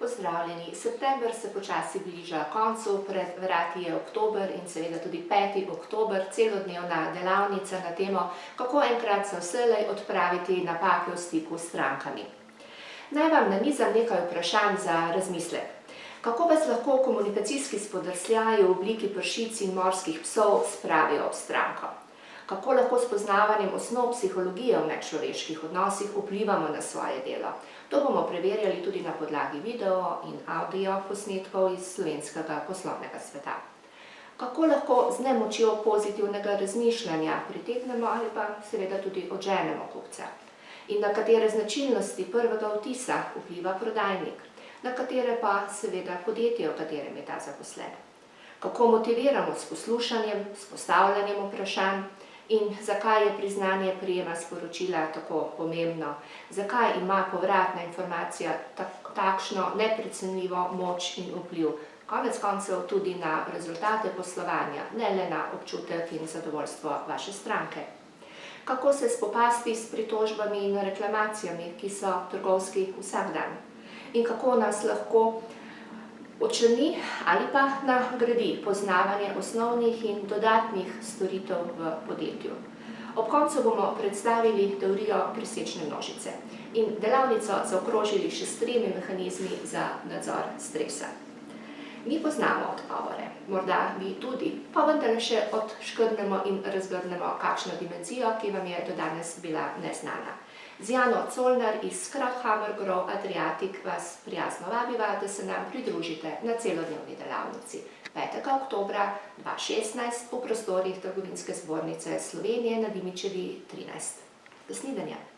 Pozdravljeni, september se počasi bliža koncu, pred vrati je oktober in seveda tudi 5. oktober, celodnevna delavnica na temo, kako enkrat za vselej odpraviti napake v stiku s strankami. Naj vam nanizam nekaj vprašanj za razmislek. Kako vas lahko komunikacijski spodrsljaji v obliki pršic in morskih psov spravijo ob stranko? Kako lahko s poznavanjem osnov psihologije v medčloveških odnosih vplivamo na svoje delo? To bomo preverjali tudi na podlagi video in audio posnetkov iz slovenskega poslovnega sveta. Kako lahko z nemočjo pozitivnega razmišljanja pritegnemo ali pa seveda tudi odženemo kupca? In na katere značilnosti prvega vtisa vpliva prodajnik? Na katere pa seveda podjetje, v katerem je ta zaposlen? Kako motiviramo s poslušanjem, s postavljanjem vprašanj? In zakaj je priznanje prijema sporočila tako pomembno? Zakaj ima povratna informacija takšno neprecenljivo moč in vpliv? Konec koncev tudi na rezultate poslovanja, ne le na občutek in zadovoljstvo vaše stranke. Kako se spopasti s pritožbami in reklamacijami, ki so trgovski vsak dan? In kako nas lahko očrni ali pa nagradi poznavanje osnovnih in dodatnih storitev v podjetju. Ob koncu bomo predstavili teorijo presečne množice in delavnico zaokrožili še s 3 mehanizmi za nadzor stresa. Mi poznamo odgovore, morda vi tudi, pa vendar še odškrtnemo in razgrnemo kakšno dimenzijo, ki vam je do danes bila neznana. Z Jano Colnar iz Krafthammer Grow Adriatic vas prijazno vabiva, da se nam pridružite na celodnevni delavnici 5. oktobra 2016 v prostorih Trgovinske zbornice Slovenije na Dimičevi 13. Do snidenja!